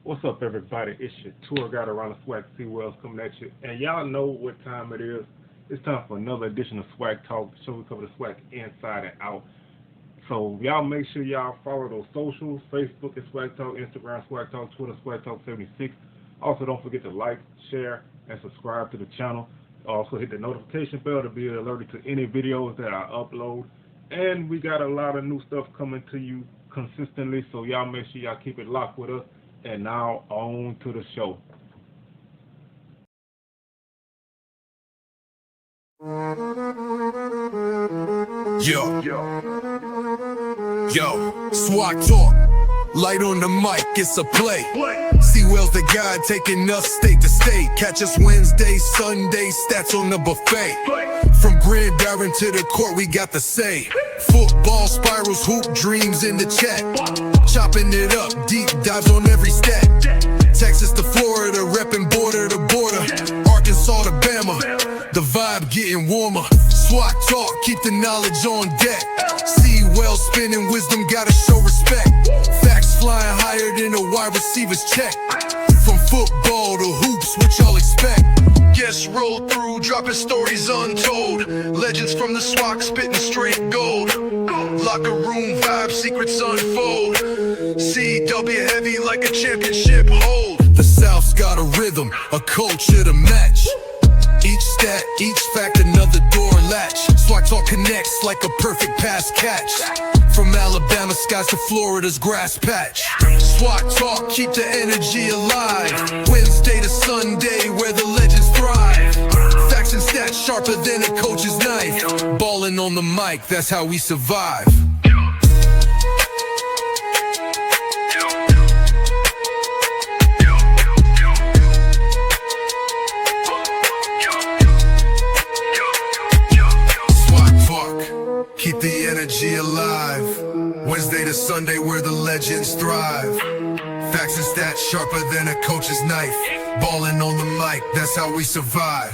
What's up, everybody? It's your tour guide around the SWAC Sea Wells coming at you. And y'all know what time it is. It's time for another edition of SWAC Talk, the show we cover the SWAC inside and out. So y'all make sure y'all follow those socials. Facebook is SWAC Talk, Instagram SWAC Talk, Twitter SWAC Talk 76. Also, don't forget to like, share, and subscribe to the channel. Also, hit the notification bell to be alerted to any videos that I upload. And we got a lot of new stuff coming to you consistently, so y'all make sure y'all keep it locked with us. And now on to the show. Yo, SWAC talk. Light on the mic, it's a play. Seawell's the guy taking us state to state. Catch us Wednesday, Sunday, stats on the buffet. From Grand Darren to the court, we got the say. Football spirals, hoop dreams in the chat. Chopping it up, deep dives on every stat. Texas to Florida, repping border to border. Arkansas to Bama, the vibe getting warmer. SWAC talk, keep the knowledge on deck. See well spinning, wisdom gotta show respect. Facts flying higher than a wide receiver's check. From football to hoops, what y'all expect? Guests roll through, dropping stories untold. Legends from the SWAC, spitting straight gold. Locker room vibe, secrets unfold. CW heavy like a championship hold. The South's got a rhythm, a culture to match. Each stat, each fact, another door latch. SWAC talk connects like a perfect pass catch. From Alabama skies to Florida's grass patch. SWAC talk, keep the energy alive. Wednesday to Sunday, where the legends thrive. Facts and stats sharper than a coach's knife. Ballin' on the mic, that's how we survive. Keep the energy alive. Wednesday to Sunday where the legends thrive. Facts and stats sharper than a coach's knife. Ballin' on the mic, that's how we survive.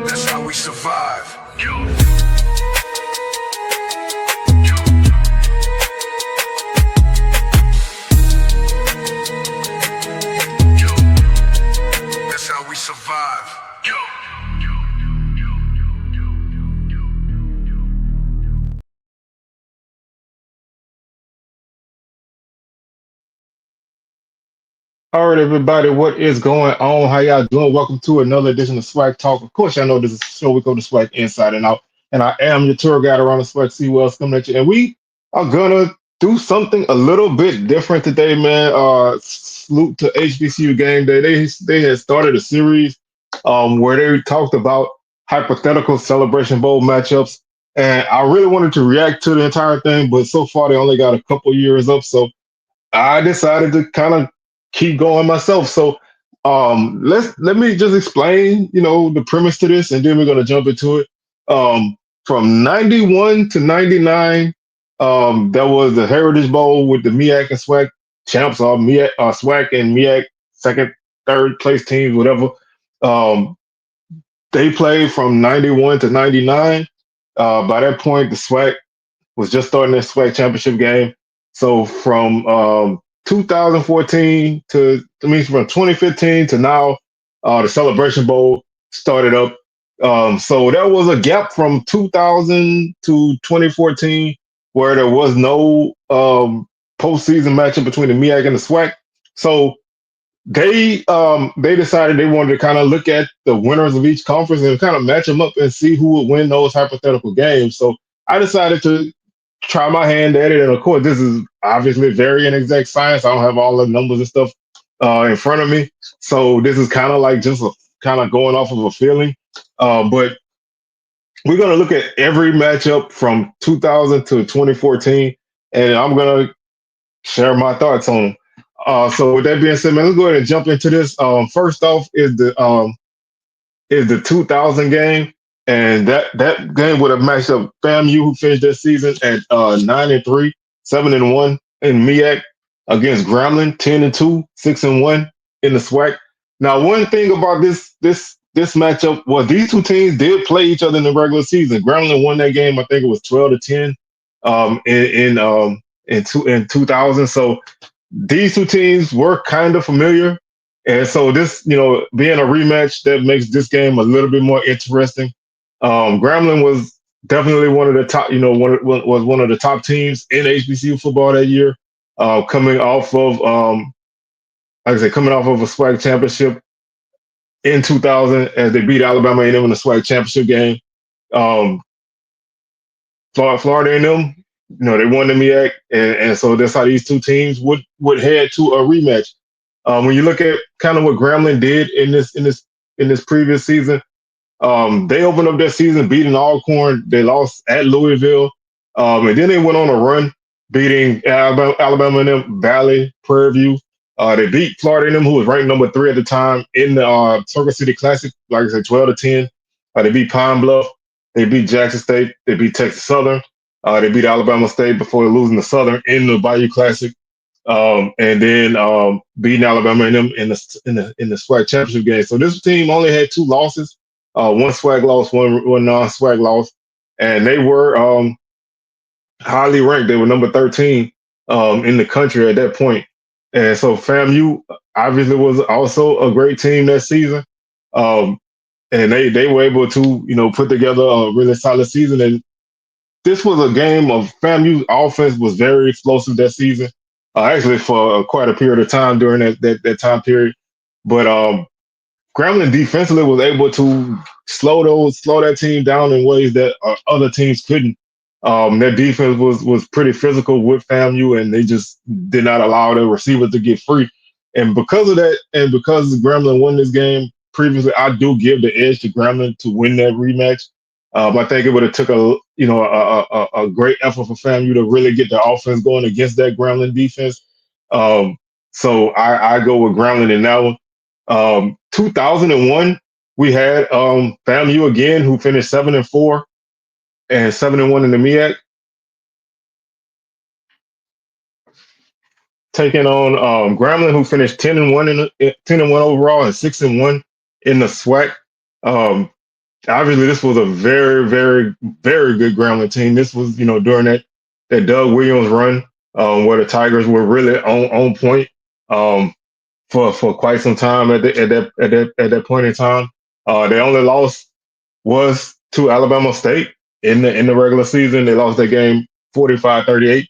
That's how we survive. We survive. All right, everybody, what is going on? How y'all doing? Welcome to another edition of SWAC Talk. Of course, y'all know this is a show we go to SWAC inside and out. And I am your tour guide around the SWAC Sea Wells coming at you. And we are gonna do something a little bit different today, man. Salute to HBCU GameDay. They had started a series where they talked about hypothetical Celebration Bowl matchups. And I really wanted to react to the entire thing, but so far they only got a couple years up. So I decided to kind of keep going myself. So let me just explain, the premise to this, and then we're gonna jump into it. From 91 to 99, there was the Heritage Bowl with the MEAC and SWAC champs, or SWAC and MEAC second, third place teams, whatever. Um, they played from 91 to 99. By that point, the SWAC was just starting their SWAC championship game. So from 2014 from 2015 to now, the Celebration Bowl started up. So there was a gap from 2000 to 2014 where there was no postseason matchup between the MEAC and the SWAC. So they decided they wanted to kind of look at the winners of each conference and kind of match them up and see who would win those hypothetical games. So I decided to try my hand at it. And of course, this is obviously very inexact science. I don't have all the numbers and stuff in front of me. So this is kind of like just kind of going off of a feeling. But we're going to look at every matchup from 2000 to 2014, and I'm going to share my thoughts on them. So with that being said, man, let's go ahead and jump into this. First off is the 2000 game. And that game would have matched up FAMU, who finished their season at 9-3, 7-1 in MEAC, against Grambling, 10-2, 6-1 in the SWAC. Now, one thing about this this matchup, well, these two teams did play each other in the regular season. Grambling won that game. I think it was 12-10 in 2000. So these two teams were kind of familiar. And so this, being a rematch, that makes this game a little bit more interesting. Grambling was definitely one of the top, was one of the top teams in HBCU football that year, coming off of, like I said, coming off of a SWAC championship in 2000 as they beat Alabama A&M in the SWAC championship game. Um, Florida A&M, they won the MEAC, and so that's how these two teams would head to a rematch. When you look at kind of what Grambling did in this previous season, they opened up their season beating Alcorn. They lost at Louisville, and then they went on a run, beating Alabama A&M, Valley, Prairie View. They beat Florida A&M, who was ranked number 3 at the time in the Circle City Classic, like I said, 12-10. They beat Pine Bluff. They beat Jackson State. They beat Texas Southern. They beat Alabama State before losing to Southern in the Bayou Classic, and then beating Alabama A&M in the SWAC championship game. So this team only had 2 losses, one SWAC loss, one non-SWAC loss, and they were highly ranked. They were number 13 in the country at that point. And so FAMU obviously was also a great team that season. Um, and they were able to, put together a really solid season. And this was a game of FAMU's offense was very explosive that season, actually for quite a period of time during that time period. But Grambling defensively was able to slow that team down in ways that other teams couldn't. Their defense was pretty physical with FAMU, and they just did not allow their receivers to get free. And because of that, and because Grambling won this game previously, I do give the edge to Grambling to win that rematch. I think it would have took a great effort for FAMU to really get their offense going against that Grambling defense. Um, so I go with Grambling in that one. 2001, we had FAMU again, who finished 7-4 and 7-1 in the MEAC, taking on Grambling, who finished 10-1 10-1 overall and 6-1 in the SWAC. Um, Obviously, this was a very, very, very good Grambling team. This was, during that Doug Williams run, where the Tigers were really on point. For quite some time at that point in time. Their only loss was to Alabama State in the regular season. They lost that game 45-38.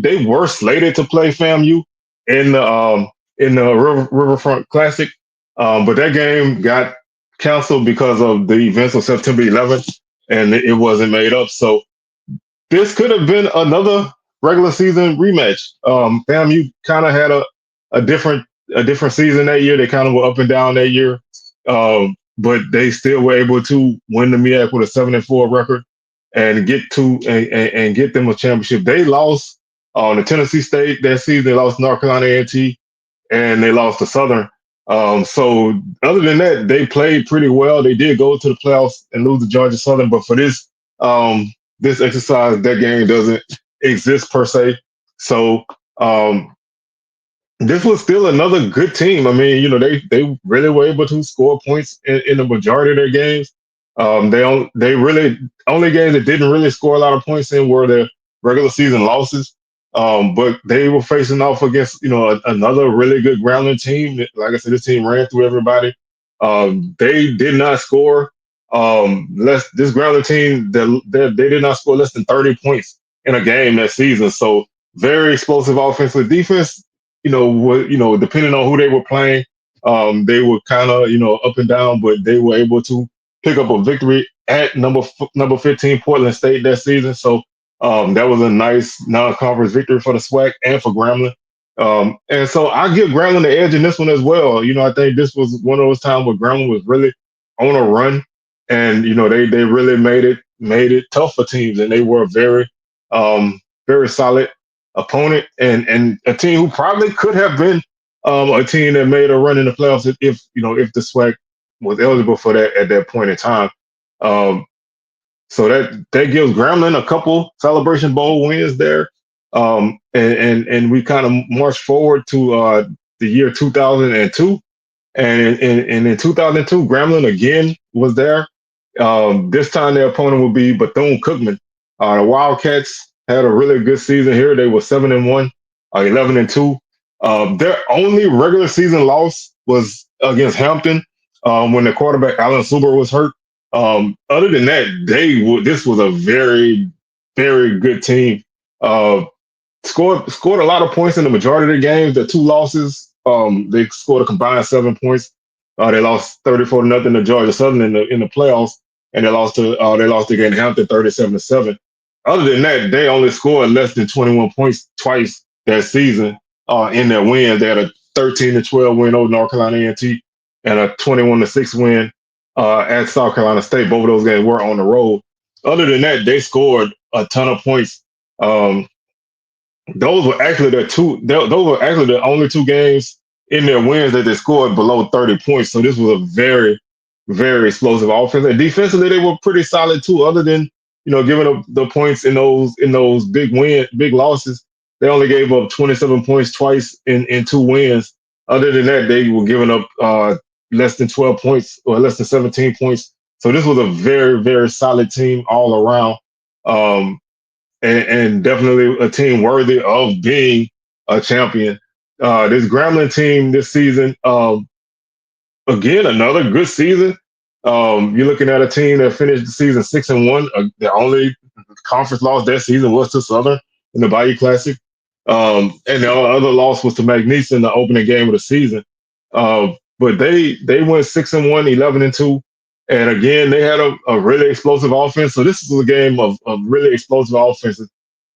They were slated to play FAMU in the Riverfront Classic, but that game got canceled because of the events of September 11th, and it wasn't made up. So this could have been another regular season rematch. FAMU kind of had a different a different season that year. They kind of were up and down that year, but they still were able to win the MEAC with a 7-4 record and get them a championship. They lost on the Tennessee State that season. They lost North Carolina A&T, and they lost to Southern. So other than that, they played pretty well. They did go to the playoffs and lose to Georgia Southern, but for this exercise, that game doesn't exist per se. So this was still another good team. I mean, they really were able to score points in the majority of their games. They really only games that didn't really score a lot of points in were their regular season losses. But they were facing off against another really good Grambling team. Like I said, this team ran through everybody. They did not score less. This Grambling team they did not score less than 30 points in a game that season. So very explosive offensive defense. Depending on who they were playing, they were kind of up and down, but they were able to pick up a victory at number 15 Portland State that season. So that was a nice non-conference victory for the SWAC and for Grambling. And so I give Grambling the edge in this one as well. I think this was one of those times where Grambling was really on a run, and they really made it tough for teams, and they were a very solid opponent and a team who probably could have been a team that made a run in the playoffs if the SWAC was eligible for that at that point in time. Um, so that gives Grambling a couple Celebration Bowl wins there, and we kind of march forward to the year 2002. And in 2002, Grambling again was there. This time their opponent would be Bethune-Cookman. The Wildcats had a really good season here. They were 7-1, 11-2. Their only regular season loss was against Hampton when the quarterback Alan Suber was hurt. Other than that, this was a very, very good team. Uh, scored a lot of points in the majority of the games. The two losses, they scored a combined 7 points. They lost 34-0 to Georgia Southern in the playoffs, and they lost again Hampton 37-7. Other than that, they only scored less than 21 points twice that season in their wins. They had a 13-12 win over North Carolina A&T and a 21-6 win at South Carolina State. Both of those games were on the road. Other than that, they scored a ton of points. Um, those were actually the only two games in their wins that they scored below 30 points. So this was a very, very explosive offense. And defensively, they were pretty solid too. Other than giving up the points in those big losses, they only gave up 27 points twice in two wins. Other than that, they were giving up less than 12 points or less than 17 points. So this was a very, very solid team all around. Um, and definitely a team worthy of being a champion. This Grambling team this season, again, another good season. You're looking at a team that finished the season 6-1. The only conference loss that season was to Southern in the Bayou Classic, and the other loss was to McNeese in the opening game of the season. But they went 6-1, 11-2. And again, they had a really explosive offense. So this is a game of really explosive offenses.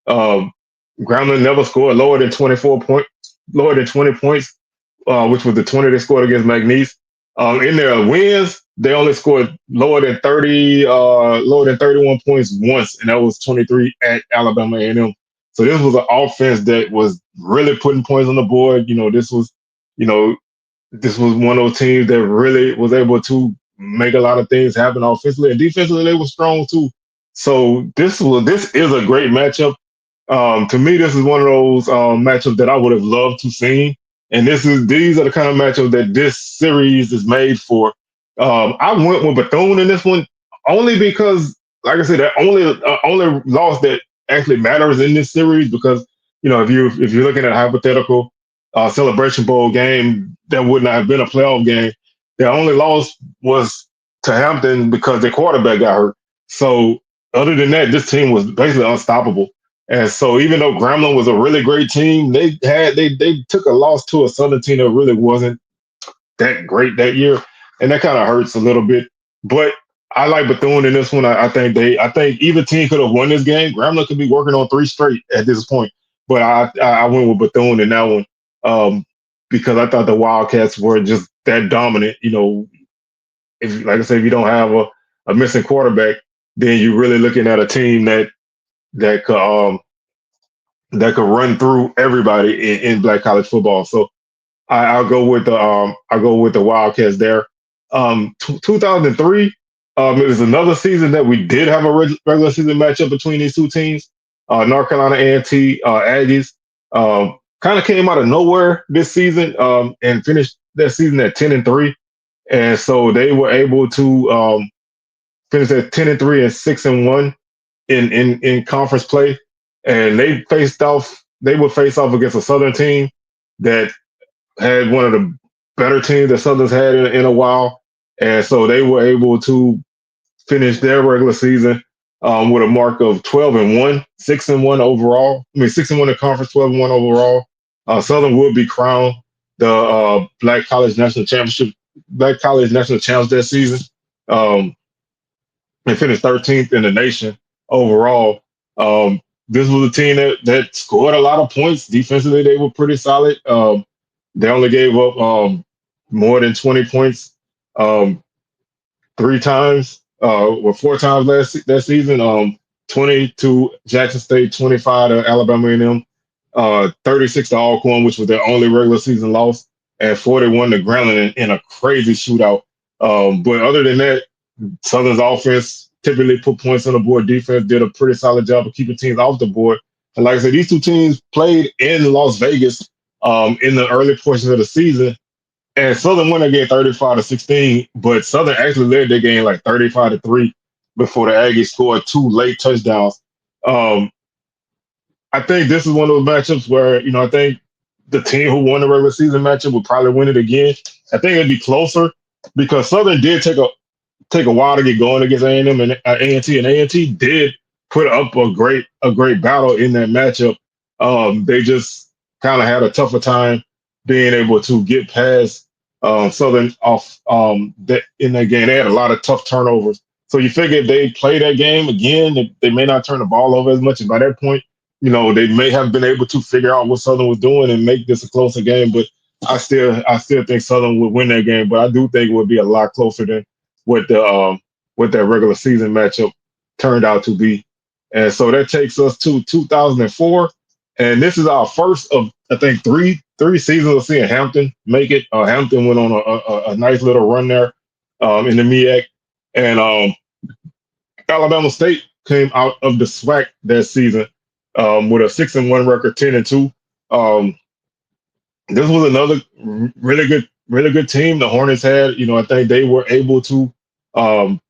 um, Grambling never scored lower than 20 points, which was the 20 they scored against McNeese. In their wins, they only scored lower than 31 points once, and that was 23 at Alabama A&M. So this was an offense that was really putting points on the board. You know, this was one of those teams that really was able to make a lot of things happen offensively and defensively. They were strong too. So this is a great matchup. To me, this is one of those matchups that I would have loved to see, and these are the kind of matchups that this series is made for. I went with Bethune in this one only because, like I said, that only loss that actually matters in this series because if you're looking at a hypothetical Celebration Bowl game that would not have been a playoff game, their only loss was to Hampton because their quarterback got hurt. So other than that, this team was basically unstoppable. And so even though Grambling was a really great team, they took a loss to a Southern team that really wasn't that great that year, and that kind of hurts a little bit. But I like Bethune in this one. I think either team could have won this game. Grambling could be working on three straight at this point, but I went with Bethune in that one because I thought the Wildcats were just that dominant. If like I said, if you don't have a missing quarterback, then you're really looking at a team that could um that could run through everybody in black college football. So I'll go with the Wildcats there. 2003, it was another season that we did have a regular season matchup between these two teams. North Carolina A&T Aggies kind of came out of nowhere this season and finished that season at 10-3, and so they were able to finish at 10-3 and 6-1 in conference play, and they would face off against a Southern team that had one of the better teams that Southern's had in a while, and so they were able to finish their regular season with a mark of 12-1, 6-1 overall. I mean, 6-1 in conference, 12-1 overall. Southern would be crowned the Black College National Champs that season, um, and finished 13th in the nation overall. This was a team that scored a lot of points defensively. They were pretty solid. They only gave up more than 20 points um, three times, or four times that season. 20 to Jackson State, 25 to Alabama A&M, 36 to Alcorn, which was their only regular season loss, and 41 to Grambling in a crazy shootout. But other than that, Southern's offense typically put points on the board. Defense did a pretty solid job of keeping teams off the board. And like I said, these two teams played in Las Vegas in the early portions of the season. And Southern won that game 35-16, but Southern actually led their game like 35-3 before the Aggies scored two late touchdowns. Um, I think this is one of those matchups where, I think the team who won the regular season matchup would probably win it again. I think it'd be closer because Southern did take a while to get going against A&M and A&T, and A&T did put up a great battle in that matchup. They just kind of had a tougher time being able to get past Southern off that in that game. They had a lot of tough turnovers. So you figure if they play that game again, they may not turn the ball over as much. And by that point, they may have been able to figure out what Southern was doing and make this a closer game. But I still think Southern would win that game. But I do think it would be a lot closer than what the what that regular season matchup turned out to be. And so that takes us to 2004, and this is our first of I think three seasons of seeing Hampton make it. Hampton went on a nice little run there in the MEAC, and Alabama State came out of the SWAC that season with a 6-1 record, 10-2. Um, this was another really good team. The Hornets had, I think they were able to um,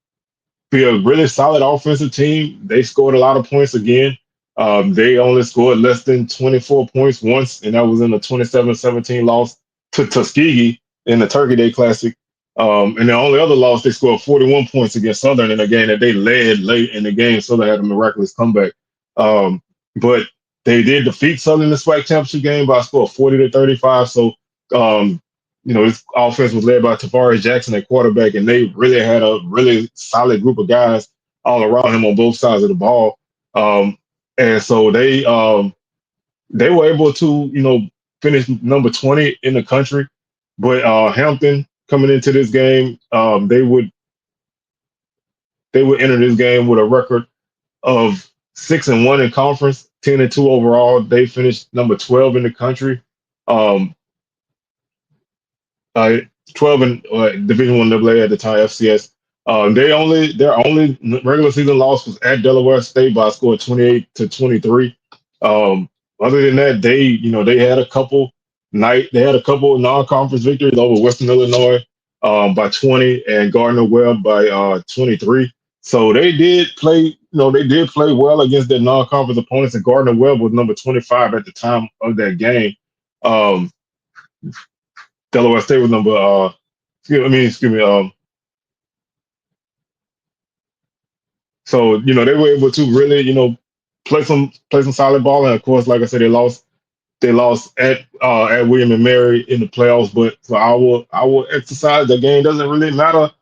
be a really solid offensive team. They scored a lot of points again. They only scored less than 24 points once, and that was in the 27-17 loss to Tuskegee in the Turkey Day Classic. And the only other loss, they scored 41 points against Southern in a game that they led late in the game. So they had a miraculous comeback. But they did defeat Southern in the SWAC championship game by a score of 40-35. So um, this offense was led by Tavares Jackson at quarterback, and they really had a really solid group of guys all around him on both sides of the ball. Um, and so they were able to, finish number 20 in the country. But Hampton coming into this game, they would enter this game with a record of 6-1 in conference, 10-2 overall. They finished number 12 in the country. Um, uh, 12 in Division One AA at the time, FCS. Their only regular season loss was at Delaware State by a score of 28-23. Um, Other than that, they had a couple non-conference victories over Western Illinois by 20 and Gardner Webb by 23. So they did play well against their non-conference opponents, and Gardner Webb was number 25 at the time of that game. Um, Delaware State was number excuse me. So they were able to really play some solid ball, and of course, like I said, they lost at William and Mary in the playoffs. But for our exercise, the game doesn't really matter.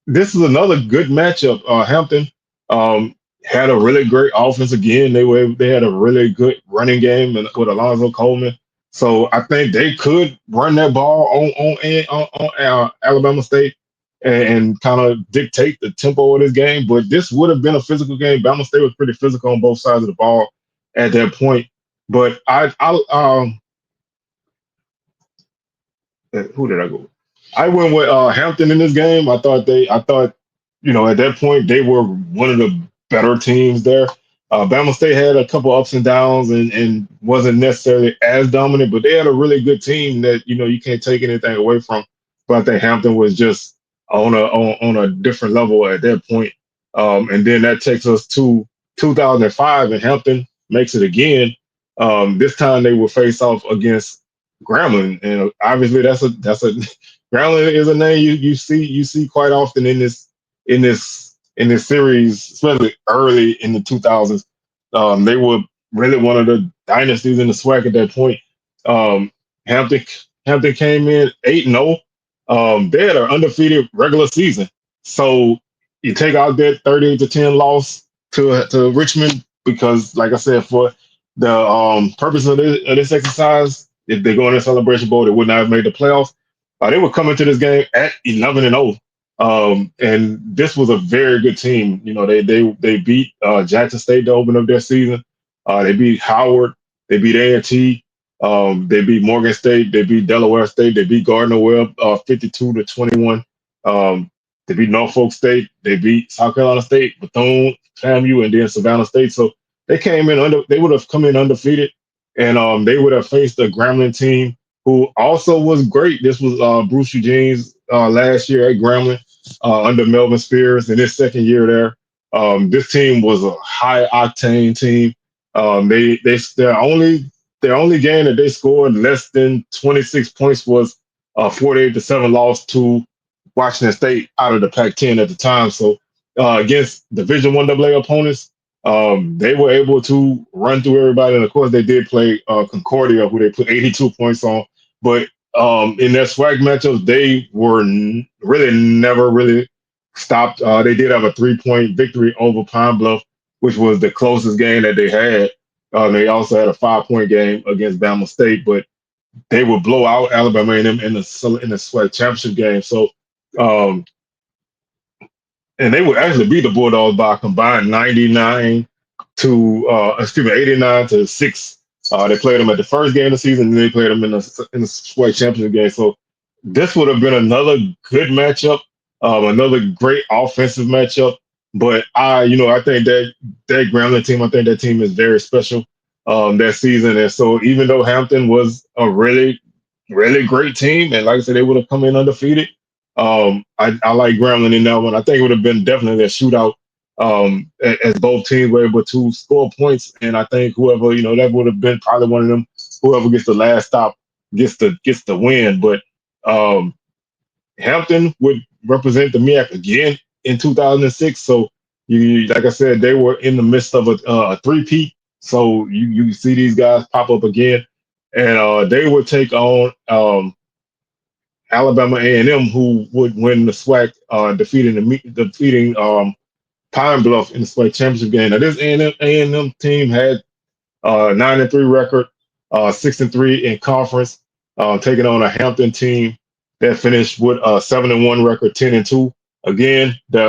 This is another good matchup. Hampton um, had a really great offense again. They had a really good running game with Alonzo Coleman. So I think they could run that ball on Alabama State and kind of dictate the tempo of this game. But this would have been a physical game. Bama State was pretty physical on both sides of the ball at that point. But who did I go with? I went with Hampton in this game. I thought, at that point they were one of the better teams there. Bama State had a couple ups and downs and wasn't necessarily as dominant, but they had a really good team that you can't take anything away from. But I think Hampton was just on a different level at that point. And then that takes us to 2005, and Hampton makes it again. This time they will face off against Grambling, and obviously that's a Grambling is a name you see quite often in this series, especially early in the 2000s. They were really one of the dynasties in the SWAC at that point. Um, Hampton Hampton came in 8-0. They had an undefeated regular season, so you take out that 38-10 loss to Richmond because, like I said, for the purpose of this exercise, if they go in the Celebration Bowl, they would not have made the playoffs. They were coming to this game at 11-0, and this was a very good team. They beat Jackson State to open up their season. They beat Howard. They beat A&T. They beat Morgan State. They beat Delaware State. They beat Gardner Webb 52-21. They beat Norfolk State. They beat South Carolina State, Bethune, FAMU, and then Savannah State. So they came in under. They would have come in undefeated, and they would have faced a Grambling team who also was great. This was Bruce Eugene's last year at Grambling under Melvin Spears in his second year there. This team was a high octane team. They their only game that they scored less than 26 points was a 48-7 loss to Washington State out of the Pac-10 at the time. So against Division One AA opponents, they were able to run through everybody, and of course they did play Concordia, who they put 82 points on. But in their SWAC matchups, they were really never really stopped. They did have a 3-point victory over Pine Bluff, which was the closest game that they had. They also had a 5-point game against Bama State, but they would blow out Alabama and them in the SWAC championship game. So um, and they would actually beat the Bulldogs by a combined 89 to 6. They played them at the first game of the season, and they played them in the SWAC championship game. So this would have been another good matchup, another great offensive matchup. But I think that Grambling team, I think that team is very special that season. And so even though Hampton was a really, really great team, and like I said, they would have come in undefeated. I like Grambling in that one. I think it would have been definitely a shootout as both teams were able to score points. And I think whoever, that would have been probably one of them. Whoever gets the last stop gets the win. But um, Hampton would represent the MEAC again in 2006. So like I said, they were in the midst of a three-peat. So you see these guys pop up again, and they would take on Alabama A&M, who would win the SWAC, defeating Pine Bluff in the SWAC championship game. Now this A&M team had 9-3 record, 6-3 in conference, taking on a Hampton team that finished with a 7-1 record, 10-2. Again, they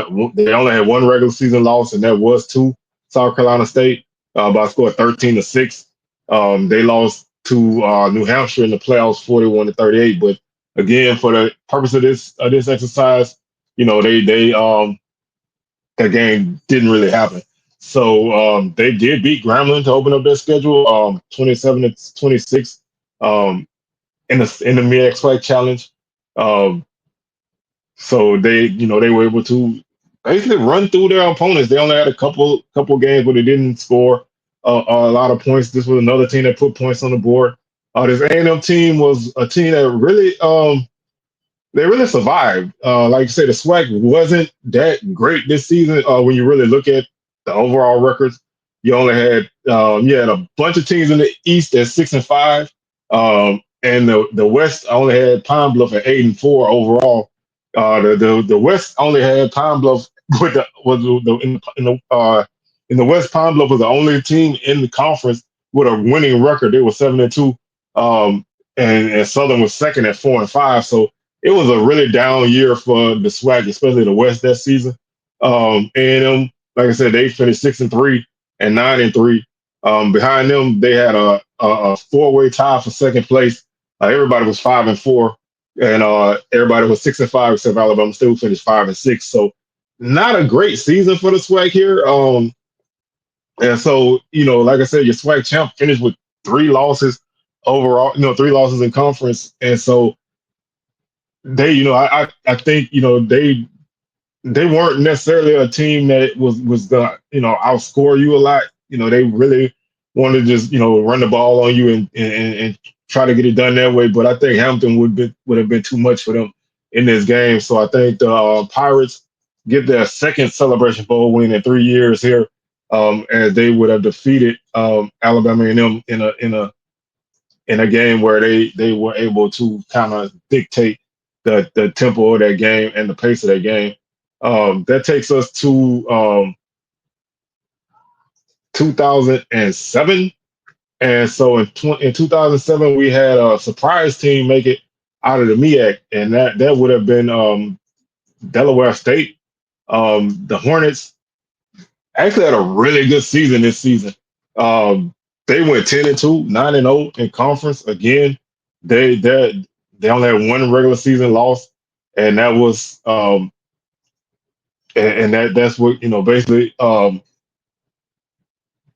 only had one regular season loss, and that was to South Carolina State by a score of 13-6. They lost to New Hampshire in the playoffs, 41-38. But again, for the purpose of this exercise, they that game didn't really happen. So they did beat Grambling to open up their schedule, 27-26 in the MEAC Flag Challenge. Um, so they were able to basically run through their opponents. They only had a couple games where they didn't score a lot of points. This was another team that put points on the board. This A&M team was a team that really they really survived. Like I said, the SWAC wasn't that great this season. When you really look at the overall records, you had a bunch of teams in the East at 6-5, and the West only had Pine Bluff at 8-4 overall. The West only had Pine Bluff with the was the in the West. Pine Bluff was the only team in the conference with a winning record. They were 7-2, and Southern was second at 4-5. So it was a really down year for the SWAC, especially the West that season. And like I said, they finished 6-3 and 9-3. Behind them, they had a four-way tie for second place. Everybody was 5-4, and everybody was 6-5 except Alabama still finished 5-6. So not a great season for the SWAC here. And so like I said, your SWAC champ finished with 3 losses overall. 3 losses in conference, and so I think they weren't necessarily a team that was gonna outscore you a lot. They really wanted to just run the ball on you and try to get it done that way. But I think Hampton would have been too much for them in this game. So I think the Pirates get their second Celebration Bowl win in 3 years here, as they would have defeated Alabama A&M in a game where they were able to kind of dictate the tempo of that game and the pace of that game. That takes us to 2007. And so in 2007, we had a surprise team make it out of the MEAC, and that would have been Delaware State. The Hornets actually had a really good season this season. They went 10-2, 9-0 in conference. Again, they only had one regular season loss, and that was that's what basically that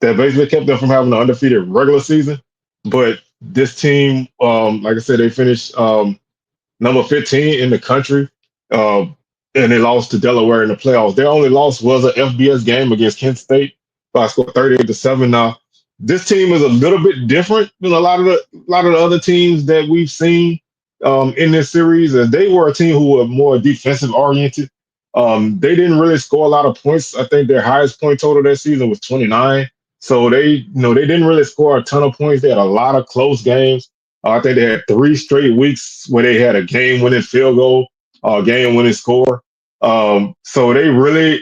basically kept them from having an undefeated regular season. But this team, like I said, they finished number 15 in the country, um, and they lost to Delaware in the playoffs. Their only loss was an FBS game against Kent State by a score 38-7. Now, this team is a little bit different than a lot of the other teams that we've seen in this series. As they were a team who were more defensive oriented. They didn't really score a lot of points. I think their highest point total that season was 29. So they didn't really score a ton of points. They had a lot of close games. I think they had 3 straight weeks where they had a game-winning field goal, game-winning score. So they really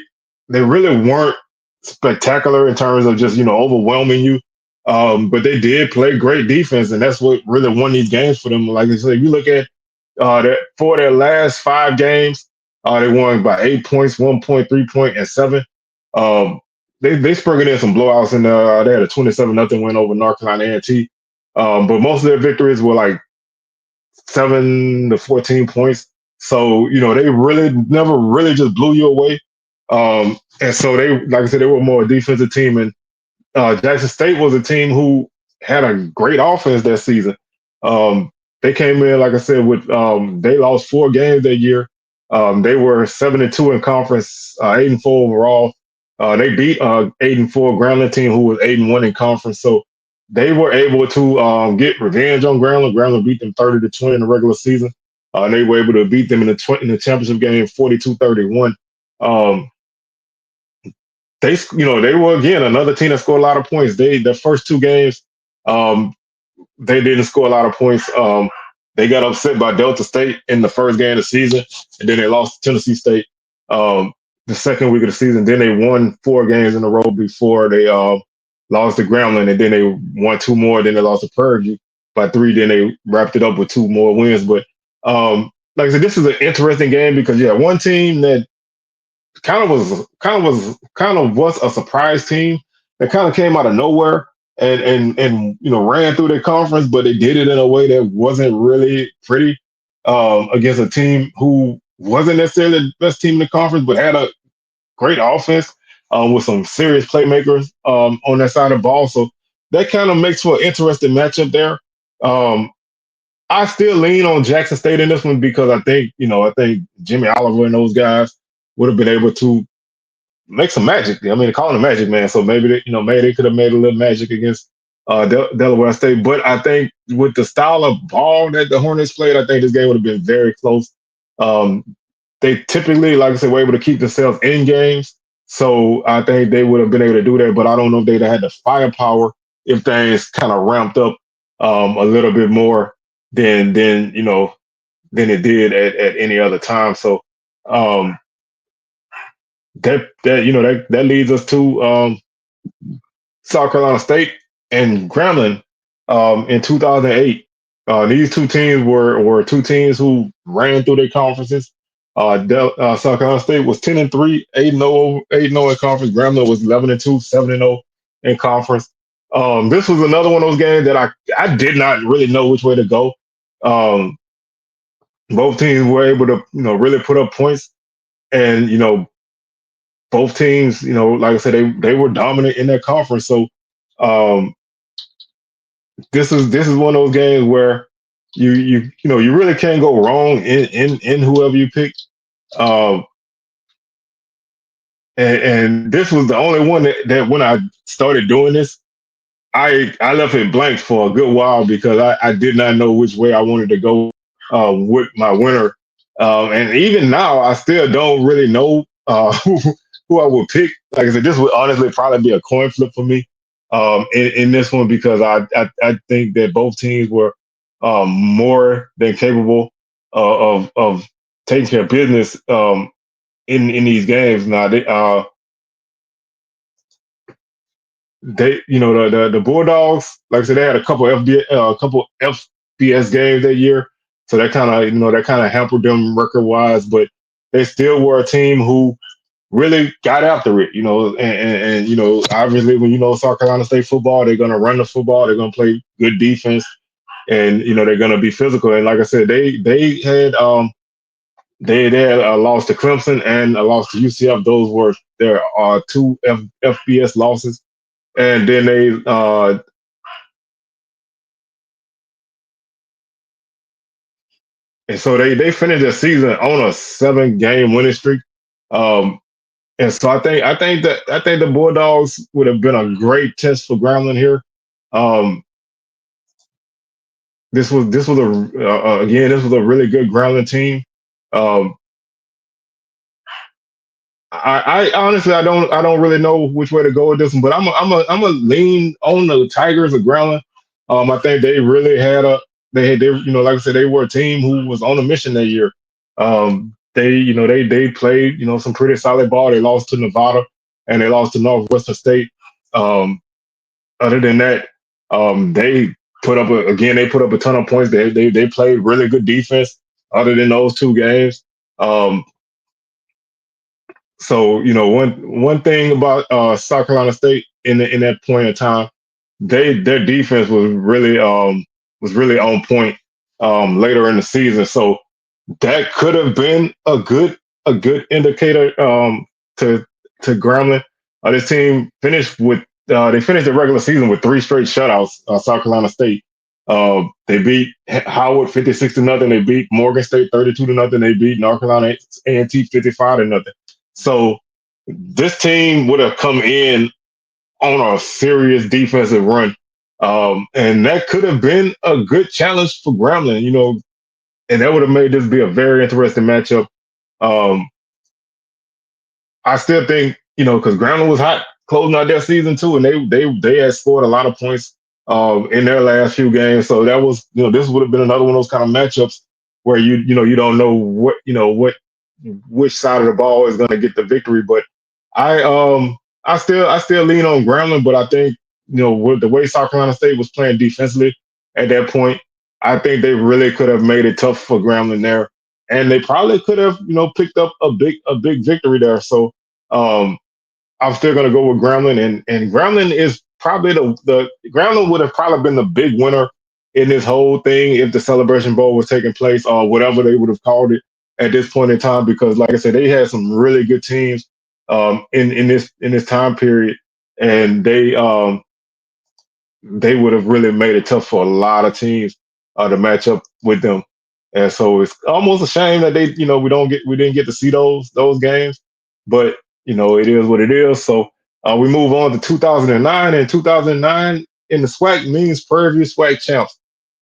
weren't spectacular in terms of just overwhelming you. But they did play great defense, and that's what really won these games for them. Like I said, if you look at for their last 5 games, they won by 8 points, 1 point, 3 point, and 7. Um, they sprinkled in some blowouts, and they had a 27-0 win over North Carolina A&T. But most of their victories were like 7 to 14 points. So they really never really just blew you away. And so like I said, they were more a defensive team, and Jackson State was a team who had a great offense that season. Um, they came in, like I said, with they lost 4 games that year. They were 7-2 in conference, 8-4 overall. They beat 8-4 Grambling team, who was 8-1 in conference. So they were able to get revenge on Grambling. Grambling beat them 30-20 in the regular season. They were able to beat them in the championship game 42-31. Um, they were again another team that scored a lot of points. The first 2 games, um, they didn't score a lot of points. They got upset by Delta State in the first game of the season, and then they lost to Tennessee State um, the second week of the season. Then they won 4 games in a row before they lost to Grambling, and then they won 2 more. Then they lost to Prairie View by 3. Then they wrapped it up with 2 more wins. But like I said, this is an interesting game because one team that kind of was a surprise team that kind of came out of nowhere and ran through the conference, but they did it in a way that wasn't really pretty against a team who wasn't necessarily the best team in the conference, but had a great offense with some serious playmakers on that side of the ball. So that kind of makes for an interesting matchup there. Um, I still lean on Jackson State in this one because I think Jimmy Oliver and those guys would have been able to make some magic. I mean, call him a magic man. So maybe they could have made a little magic against Delaware State. But I think with the style of ball that the Hornets played, I think this game would have been very close. Um, they typically, like I said, were able to keep themselves in games. So I think they would have been able to do that. But I don't know if they'd have had the firepower if things kind of ramped up a little bit more than it did at any other time. So um, that leads us to South Carolina State and Grambling in 2008. These 2 teams were 2 teams who ran through their conferences. South Carolina State was 10-3, 8-0, 8-0 in conference. Grambling was 11-2, 7-0 in conference. This was another one of those games that I did not really know which way to go. Um, both teams were able to really put up points, and both teams, like I said, they were dominant in their conference. So um, this is one of those games where you really can't go wrong in whoever you pick. Um, and this was the only one that when I started doing this, I left it blank for a good while because I did not know which way I wanted to go with my winner. And even now, I still don't really know who I would pick. Like I said, this would honestly probably be a coin flip for me in this one because I think that both teams were more than capable of taking care of business in these games. Now the Bulldogs, like I said, they had a couple FBS games that year, so that kind of hampered them record wise. But they still were a team who really got after it, and obviously when South Carolina State football, they're gonna run the football, they're gonna play good defense, and they're gonna be physical. And like I said, they had a loss to Clemson and a loss to UCF. Those were their 2 FBS losses, and then and so they finished the season on a 7 game winning streak. Um, and so I think the Bulldogs would have been a great test for Grambling here. Um, this was again, this was a really good Grambling team. Um, I honestly I don't really know which way to go with this one, but I'm a lean on the Tigers of Grambling. I think they really had a they like I said, they were a team who was on a mission that year. They played some pretty solid ball. They lost to Nevada and they lost to Northwestern State. Um, Other than that, they they put up a ton of points. They played really good defense. Other than those 2 games, um, so one thing about South Carolina State in that point in time, their defense was really on point later in the season. So that could have been a good indicator to Grambling. This team finished with they finished the regular season with 3 straight shutouts. South Carolina State. They beat Howard 56-0. They beat Morgan State 32-0. They beat North Carolina A&T 55-0. So this team would have come in on a serious defensive run. And that could have been a good challenge for Grambling, and that would have made this be a very interesting matchup. Um, I still think, because Grambling was hot closing out their season too, and they had scored a lot of points in their last few games. So that was, this would have been another one of those kind of matchups where you don't know what which side of the ball is going to get the victory. But I still lean on Grambling, but I think with the way South Carolina State was playing defensively at that point, I think they really could have made it tough for Grambling there, and they probably could have picked up a big victory there. So um, I'm still going to go with Grambling, and Grambling is probably the Grambling would have probably been the big winner in this whole thing if the Celebration Bowl was taking place or whatever they would have called it at this point in time. Because, like I said, they had some really good teams in this time period, and they would have really made it tough for a lot of teams to match up with them. And so it's almost a shame that we didn't get to see those games, but it is what it is. So we move on to 2009, and 2009 in the SWAC means Prairie View SWAC champs.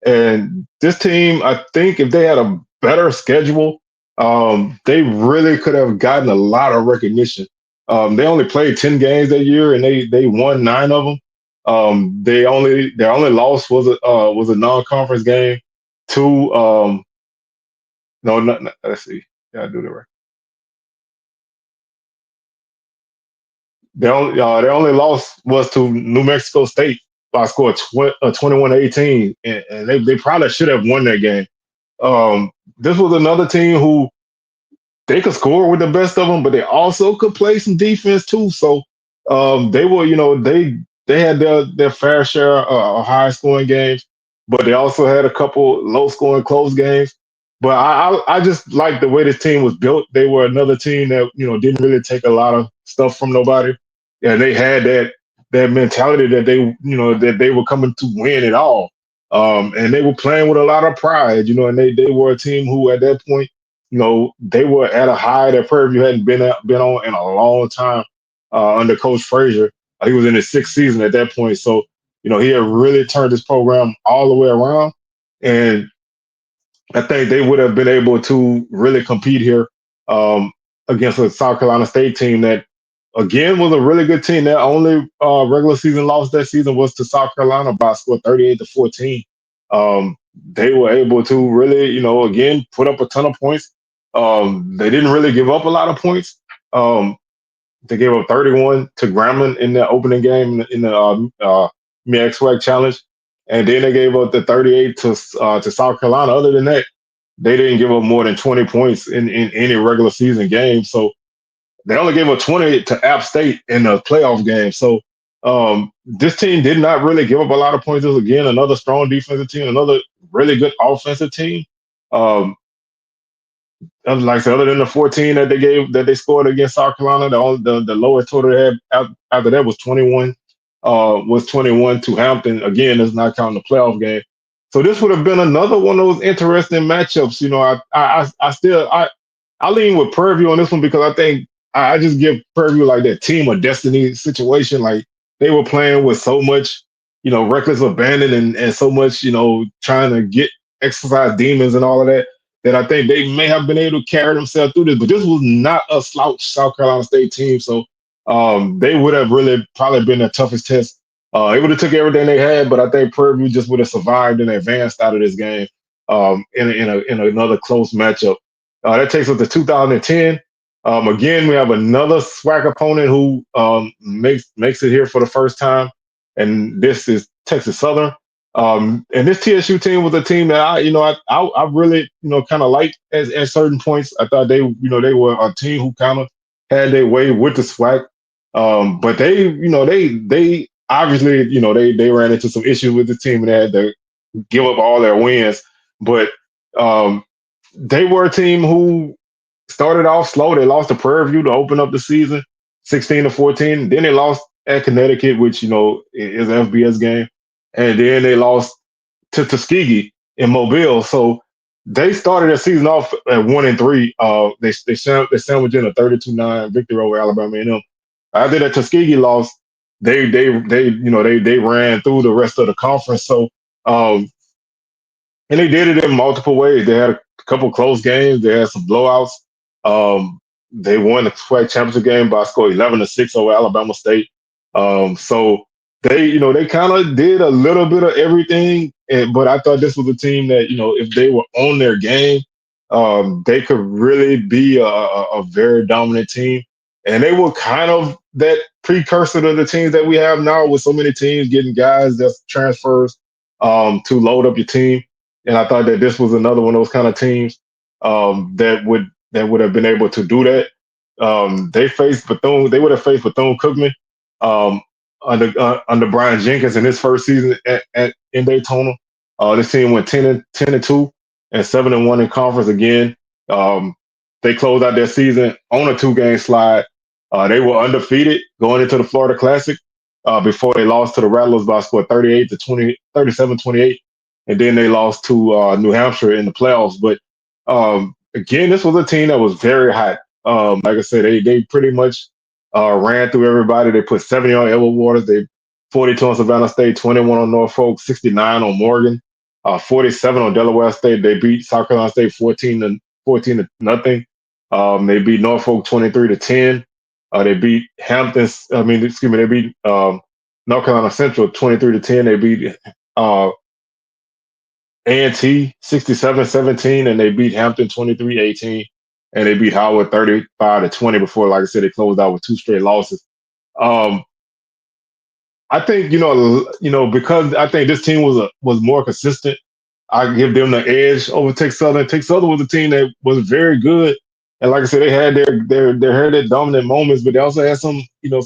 And this team, I think, if they had a better schedule, they really could have gotten a lot of recognition. They only played 10 games that year, and they won 9 of them. Their only loss was a non-conference game to no, let's see, yeah, I do that right. Their only loss was to New Mexico State by a score of 21-18, and they probably should have won that game. This was another team who they could score with the best of them, but they also could play some defense too. So they were, they had their fair share of high scoring games, but they also had a couple low scoring close games. But I just like the way this team was built. They were another team that didn't really take a lot of stuff from nobody, and they had that mentality that that they were coming to win it all. And they were playing with a lot of pride, and they were a team who at that point they were at a high that Prairie View hadn't been on in a long time under Coach Frazier. He was in his 6th season at that point, so he had really turned his program all the way around, and I think they would have been able to really compete here um, against a South Carolina State team that, again, was a really good team. Their only regular season loss that season was to South Carolina by a score 38-14. They were able to really, again, put up a ton of points. They didn't really give up a lot of points. They gave up 31 to Grambling in the opening game in the MEAC SWAC Challenge, and then they gave up the 38 to South Carolina. Other than that, they didn't give up more than 20 points in any regular season game. So they only gave up 20 to App State in the playoff game. So this team did not really give up a lot of points. This was, again, another strong defensive team, another really good offensive team. Um, like I said, other than the 14 that they scored against South Carolina, the lowest total they had after that was 21 to Hampton. Again, that's not counting the playoff game. So this would have been another one of those interesting matchups. You know, I lean with Prairie on this one because I think I just give Prairie like that team of destiny situation. Like they were playing with so much, reckless abandon and so much, trying to get exercise demons and all of that. That I think they may have been able to carry themselves through this, but this was not a slouch South Carolina State team. So they would have really probably been the toughest test. They would have took everything they had, but I think Prairie View just would have survived and advanced out of this game in another close matchup. That takes us to 2010. Again, we have another SWAC opponent who makes it here for the first time, and this is Texas Southern. And this TSU team was a team that I really kind of liked at certain points. I thought they were a team who kind of had their way with the SWAC. But they obviously they ran into some issues with the team and they had to give up all their wins. But um, they were a team who started off slow. They lost to Prairie View to open up the season, 16-14. Then they lost at Connecticut, which is an FBS game, and then they lost to Tuskegee in Mobile. So they started their season off at 1-3. They sandwiched in a 32-9 victory over Alabama A&M. After that Tuskegee loss, they ran through the rest of the conference. So um, and they did it in multiple ways. They had a couple close games. They had some blowouts. They won the SWAC championship game by a score 11-6 over Alabama State. So they kind of did a little bit of everything. But I thought this was a team that if they were on their game, they could really be a very dominant team. And they were kind of that precursor to the teams that we have now, with so many teams getting guys that's transfers to load up your team. And I thought that this was another one of those kind of teams that would have been able to do that. They faced Bethune. They would have faced Bethune-Cookman um, under Brian Jenkins in his first season in Daytona. This team went 10-2 and 7-1 in conference again. Um, they closed out their season on a 2-game slide. They were undefeated going into the Florida Classic before they lost to the Rattlers by a score 38-20, 37-28, and then they lost to New Hampshire in the playoffs. But again, this was a team that was very hot. Like I said, they pretty much ran through everybody. They put 70 on Edward Waters. They 42 on Savannah State, 21 on Norfolk, 69 on Morgan, 47 on Delaware State. They beat South Carolina State 14 to nothing. They beat Norfolk 23-10. They beat Hampton. I mean, excuse me. They beat North Carolina Central 23-10. They beat A&T 67-17, and they beat Hampton 23-18, and they beat Howard 35-20 before, like I said, they closed out with 2 straight losses. Um, I think because I think this team was more consistent. I give them the edge over Texas Southern. Texas Southern was a team that was very good, and like I said, they had their dominant moments, but they also had some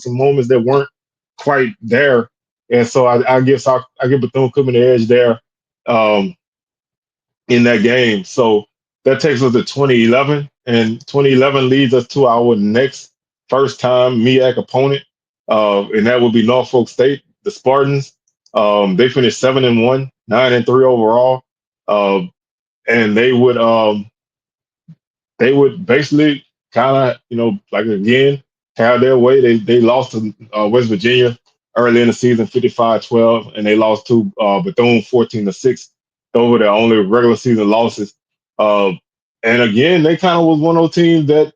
moments that weren't quite there. And so I give Bethune-Cookman the edge there. Um, in that game. So that takes us to 2011, and 2011 leads us to our next first time MEAC opponent, and that would be Norfolk State, the Spartans. They finished 7-1, 9-3 overall, uh, and they would basically kind of like again have their way. They lost to West Virginia early in the season, 55-12, and they lost to Bethune 14-6. Those were their only regular season losses. Uh, and again, they kind of was one of those teams that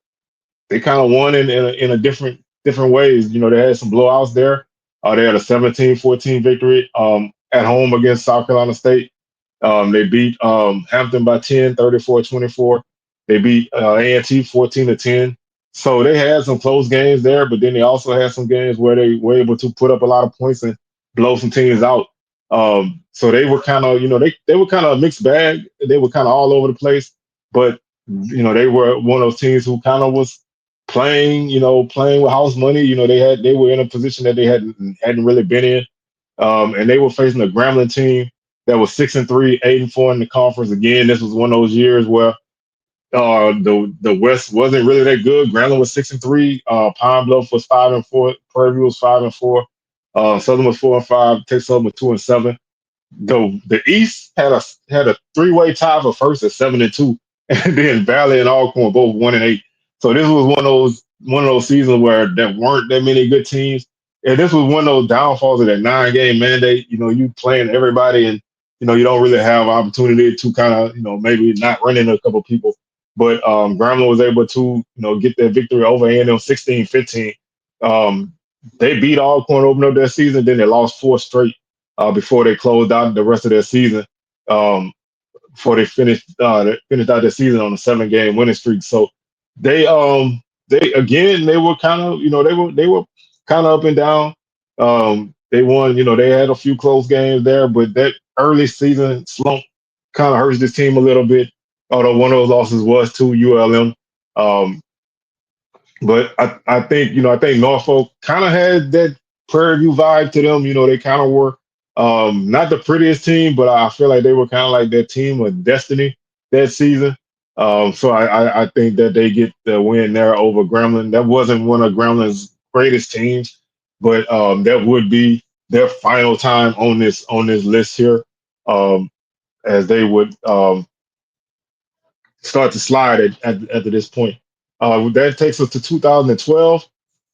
they kind of won in a different ways. They had some blowouts there. They had a 17-14 victory at home against South Carolina State. They beat Hampton by 10, 34-24. They beat A&T 14-10. So they had some close games there, but then they also had some games where they were able to put up a lot of points and blow some teams out. So they were kind of, they were kind of a mixed bag. They were kind of all over the place, but they were one of those teams who kind of was playing with house money. They were in a position that they hadn't really been in, and they were facing a Grambling team that was 6-3, 8-4 in the conference. Again, this was one of those years where the West wasn't really that good. Grambling was 6-3. Pine Bluff was 5-4. Prairie View was 5-4. Southern was 4-5. Texas Southern was 2-7. The East had a three-way tie for first at 7-2, and then Valley and Alcorn both 1-8. So this was one of those seasons where there weren't that many good teams, and this was one of those downfalls of that 9-game mandate. You playing everybody, and you don't really have opportunity to kind of maybe not run into a couple people. But Grambling was able to get that victory over A&M 16-15. Um, they beat Alcorn, open up their season, then they lost four straight before they closed out the rest of their season. Um, Before they finished out their season on a 7-game winning streak. So they were kind of they were kind of up and down. They won, they had a few close games there, but that early season slump kind of hurts this team a little bit. Although one of those losses was to ULM. Um, but I think Norfolk kind of had that Prairie View vibe to them. They kind of were not the prettiest team, but I feel like they were kind of like that team of destiny that season. So I think that they get the win there over Gremlin. That wasn't one of Gremlin's greatest teams, but that would be their final time on this list here, um, as they would start to slide at this point. That takes us to 2012.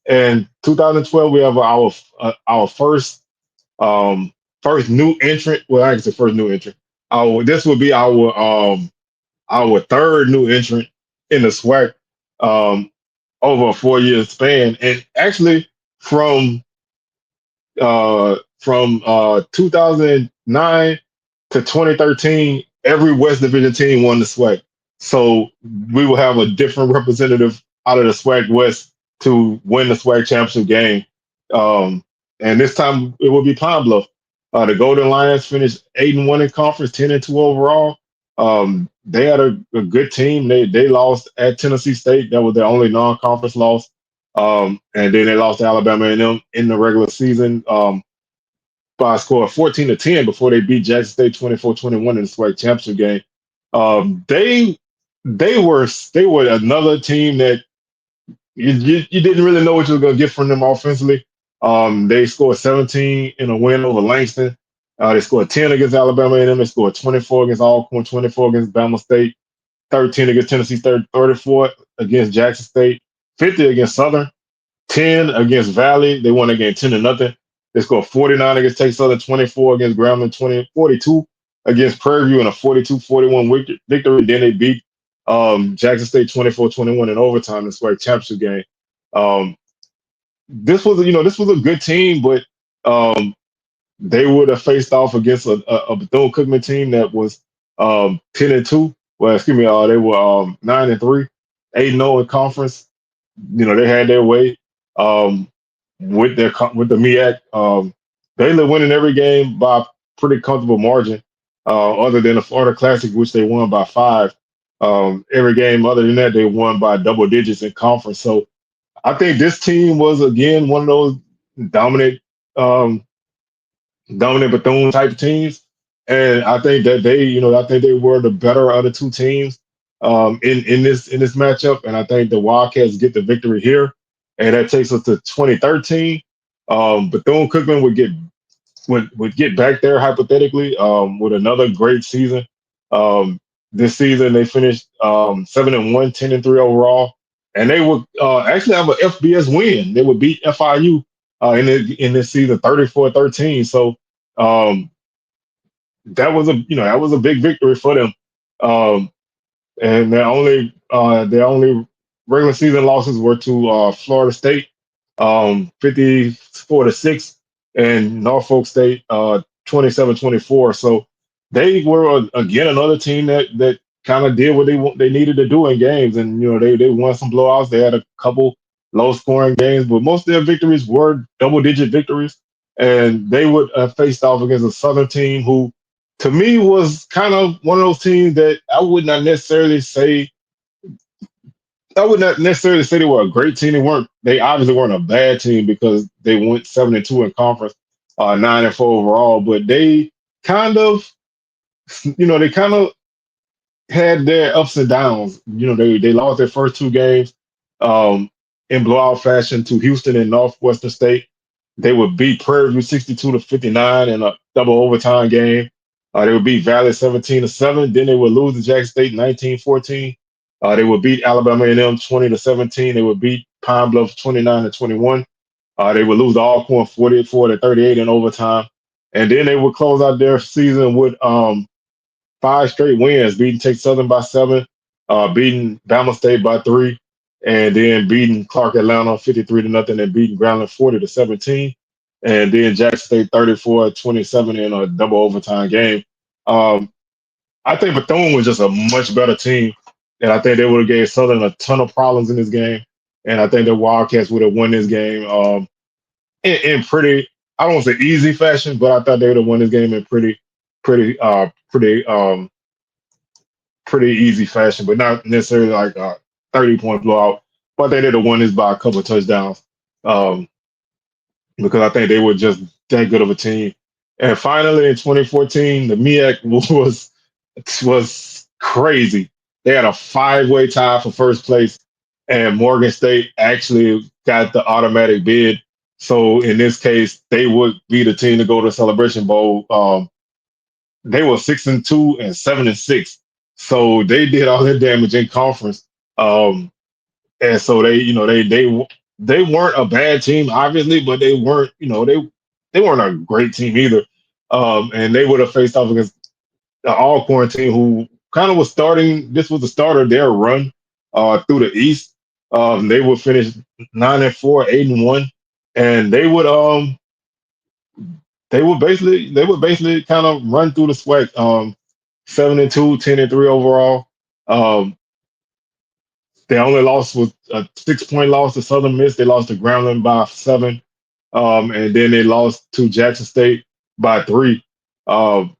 And 2012, we have our first new entrant. Well, I can say first new entrant. This will be our third new entrant in the SWAC um, over a 4-year span, and actually from 2009 to 2013, every West Division team won the SWAC. So we will have a different representative out of the SWAC West to win the SWAC championship game. Um, and this time it will be Pine Bluff. The Golden Lions finished 8-1 in conference, 10-2 overall. They had a good team. They lost at Tennessee State. That was their only non-conference loss. And then they lost to Alabama A&M in the regular season by a score of 14-10 before they beat Jackson State 24-21 in the SWAC championship game. They were another team that you didn't really know what you were going to get from them offensively. They scored 17 in a win over Langston. They scored 10 against Alabama A&M. They scored 24 against Alcorn, 24 against Bama State, 13 against Tennessee State, 34 against Jackson State, 50 against Southern, 10 against Valley. They won again 10-0. They scored 49 against Texas Southern, 24 against Grambling, 42 against Prairie View in a 42-41 victory. Then they beat Jackson State 24-21 in overtime in the SWAC championship game. Um, this was a good team, but um, they would have faced off against a Bethune-Cookman team that was 10-2. Well, excuse me, they were 9-3, 8-0 in conference. They had their way um, with the MEAC. Baylor winning every game by a pretty comfortable margin, other than the Florida Classic, which they won by 5. Every game other than that, they won by double digits in conference. So I think this team was again one of those dominant um, dominant Bethune type teams. And I think they were the better of the two teams in this matchup. And I think the Wildcats get the victory here. And that takes us to 2013. Bethune-Cookman would get back there hypothetically with another great season. Um, this season they finished 7-1, 10-3 overall, and they would actually have an FBS win. They would beat FIU in this season 34-13. So um, that was a big victory for them. Um, and their only regular season losses were to Florida State, 54-6, and Norfolk State, 27-24. So they were again another team that kind of did what they needed to do in games, and they won some blowouts. They had a couple low scoring games, but most of their victories were double digit victories, and they would faced off against a Southern team who to me was kind of one of those teams that I would not necessarily say they were a great team. They obviously weren't a bad team because they went 7-2 in conference, 9-4 overall. But they kind of had their ups and downs. They lost their first two games um, in blowout fashion to Houston and Northwestern State. They would beat Prairie View 62-59 in a double overtime game. They would beat Valley 17-7. Then they would lose to Jackson State 19-14. They would beat Alabama A&M 20-17. They would beat Pine Bluff 29-21. They would lose to Alcorn 44-38 in overtime. And then they would close out their season with five straight wins, beating Texas Southern by 7, beating Bama State by 3, and then beating Clark Atlanta 53-0, and beating Groundland 40-17, and then Jackson State 34-27 in a double overtime game. Um, I think Bethune was just a much better team, and I think they would have gave Southern a ton of problems in this game. And I think the Wildcats would have won this game in pretty, I don't want to say easy fashion, but I thought they would have won this game in pretty easy fashion, but not necessarily like a 30-point blowout. But I think they'd have won this by a couple of touchdowns um, because I think they were just that good of a team. And finally, in 2014, the MEAC was crazy. They had a five-way tie for first place, and Morgan State actually got the automatic bid. So in this case, they would be the team to go to Celebration Bowl. They were 6-2 and 7-6, so they did all their damage in conference. And so they weren't a bad team, obviously, but they weren't they weren't a great team either. And they would have faced off against the Alcorn team, who kind of was starting. This was the start of their run through the East. They would finish 9-4, 8-1, and they would basically kind of run through the SWAC 7-2, 10-3 overall. Um, their only loss was a 6-point loss to Southern Miss. They lost to Grambling by 7, and then they lost to Jackson State by 3. Um,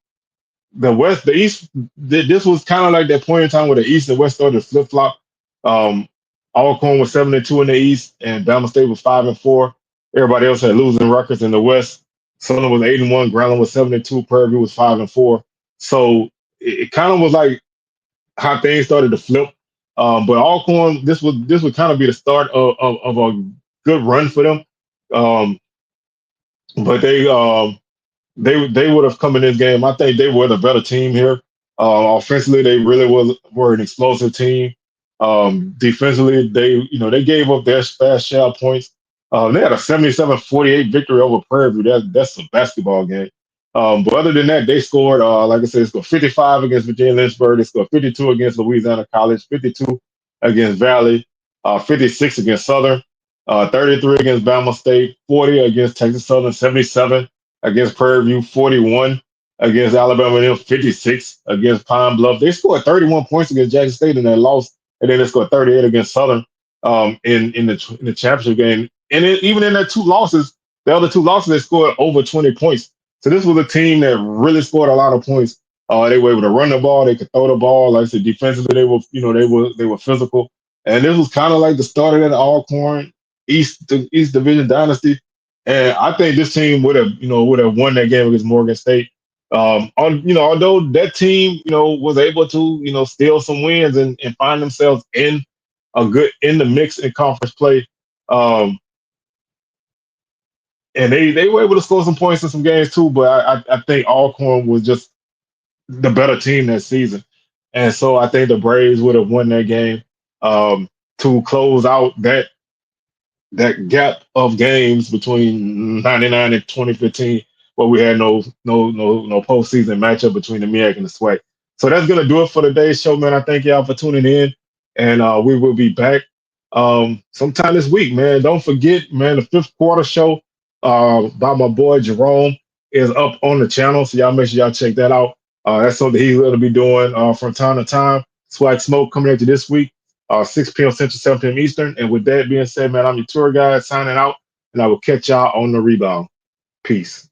the East, this was kind of like that point in time where the East and West started to flip flop. Um, Alcorn was 7-2 in the East, and Bama State was 5-4. Everybody else had losing records in the West. Southern was 8-1, Grambling was 7-2, Prairie View was 5-4. So it kind of was like how things started to flip. But Alcorn, this would kind of be the start of a good run for them. Um, but they would have come in this game. I think they were the better team here. Offensively, they really were an explosive team. Defensively, they gave up their fast shell points. They had a 77-48 victory over Prairie View. That's a basketball game. But other than that, they scored, like I said, they scored 55 against Virginia Lynchburg. They scored 52 against Louisiana College, 52 against Valley, 56 against Southern, 33 against Bama State, 40 against Texas Southern, 77 against Prairie View, 41 against Alabama A&M, 56 against Pine Bluff. They scored 31 points against Jackson State in that loss, and then they scored 38 against Southern in the championship game. And even in their the other two losses, they scored over 20 points. So this was a team that really scored a lot of points. They were able to run the ball, they could throw the ball. Like I said, defensively, they were physical. And this was kind of like the start of that Alcorn East Division dynasty. And I think this team would have won that game against Morgan State. Although that team, was able to, steal some wins and find themselves in the mix in conference play. Um, and they were able to score some points in some games too, but I think Alcorn was just the better team that season. And so I think the Braves would have won that game to close out that gap of games between 99 and 2015, where we had no postseason matchup between the MEAC and the SWAC. So that's gonna do it for today's show, man. I thank y'all for tuning in, and we will be back sometime this week, man. Don't forget, man, the fifth quarter show by my boy Jerome is up on the channel, so y'all make sure y'all check that out. That's something he's going to be doing from time to time. Swag Smoke coming at you this week, 6 p.m. Central, 7 p.m. Eastern. And with that being said, man, I'm your tour guide signing out, and I will catch y'all on the rebound. Peace.